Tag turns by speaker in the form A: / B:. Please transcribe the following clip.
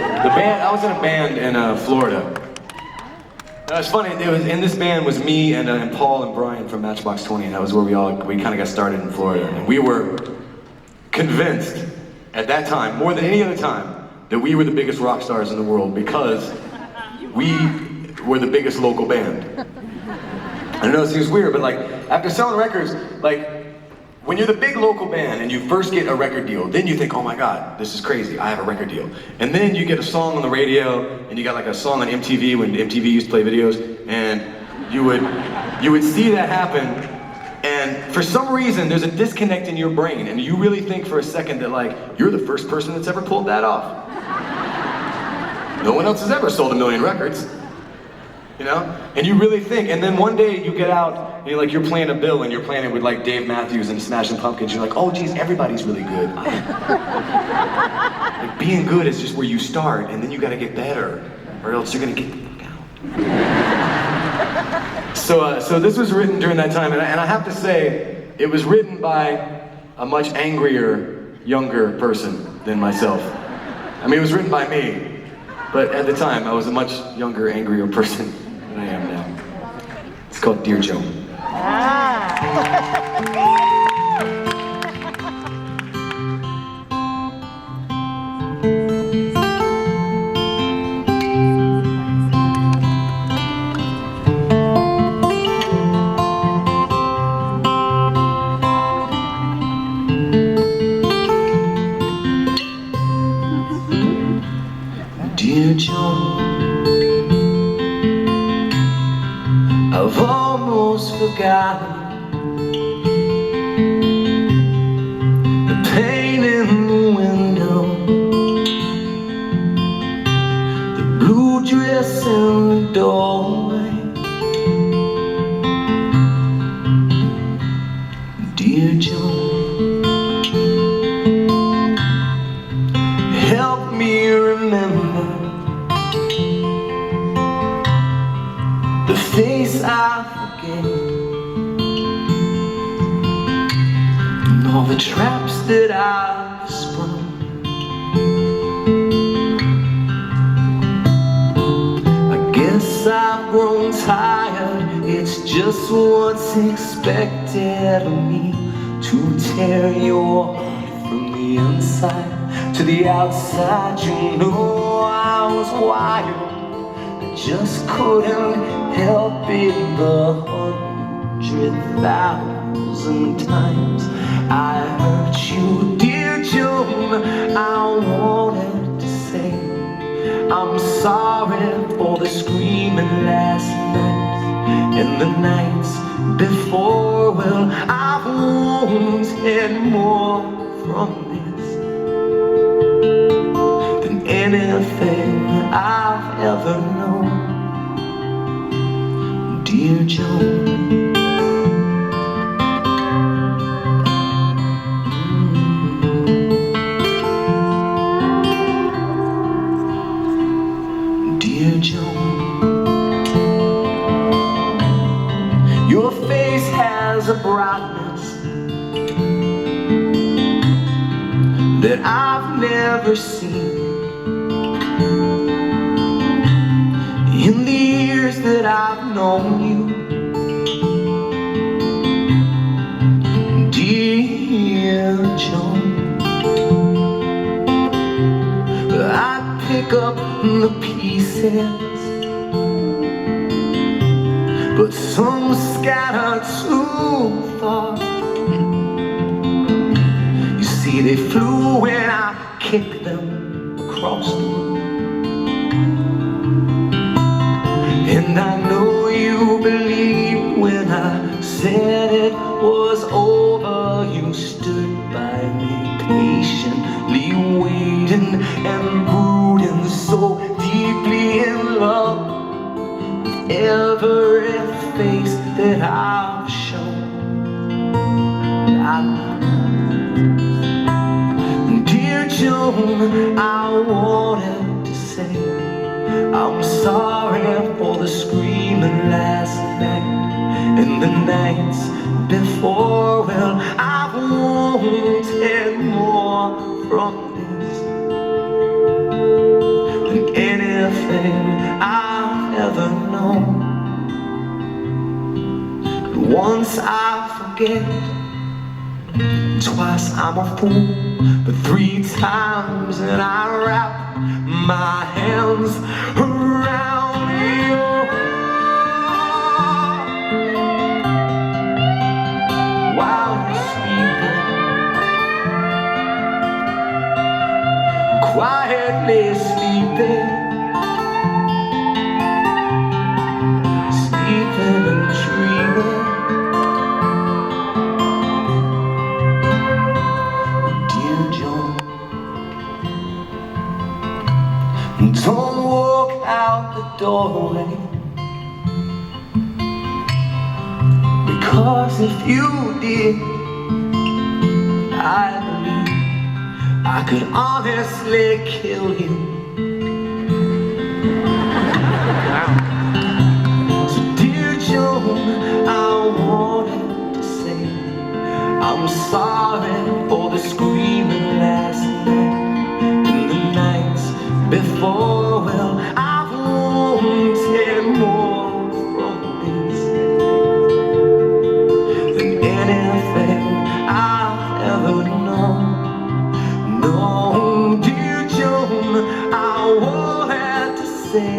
A: I was in a band in Florida. It's funny, in this band was me and Paul and Brian from Matchbox 20, and that was where we kind of got started in Florida. And we were convinced at that time, more than any other time, that we were the biggest rock stars in the world because we were the biggest local band. I know it seems weird, but like, after selling records, like, when you're the big local band and you first get a record deal, then you think, oh my God, this is crazy, I have a record deal. And then you get a song on the radio, and you got like a song on MTV when MTV used to play videos, and you would see that happen, and for some reason there's a disconnect in your brain, and you really think for a second that like, you're the first person that's ever pulled that off. No one else has ever sold 1 million records. You know? And you really think, and then one day you get out, and you're playing a bill, and you're playing it with like Dave Matthews and Smashing Pumpkins, you're like, oh geez, everybody's really good. Like, being good is just where you start, and then you gotta get better, or else you're gonna get the fuck out. So this was written during that time, and I have to say, it was written by a much angrier, younger person than myself. I mean, it was written by me, but at the time, I was a much younger, angrier person than I am now. It's called Dear Joan. Dear Joan, I've almost forgotten the pain in the window, the blue dress in the doorway. Dear Joan, help me remember the face I forget, and all the traps that I've sprung. I guess I've grown tired, it's just what's expected of me, to tear your heart from the inside to the outside. You know I was wild, just couldn't help it. The 100,000 times I hurt you, dear Joan, I wanted to say I'm sorry for the screaming last night and the nights before. Well, I've wanted more from this than anything I've ever known. Dear Joan, dear Joan, your face has a brightness that I've never seen. In the years that I've known you, dear Joan, I pick up the pieces, but some scatter too far. You see, they flew when I kicked them across the room. And I know you believed when I said it was over. You stood by me patiently waiting and brooding, so deeply in love with every face that I've shown. Dear Joan, I wanted to say I'm sorry for the screaming last night and the nights before. Well, I've wanted more from this
B: anything I've ever known. Once I forget, twice I'm a fool, but 3 times and I wrap my hands around your heart while you're sleeping, quietly sleeping, sleeping and dreaming. Dear Joan, don't walk out the doorway, because if you did, I believe I could honestly kill you. So dear Joan, I wanted to say I'm sorry for the screaming last night and the nights before. Well, I've wanted more from this than anything I've ever known. No, dear Joan, I wanted to say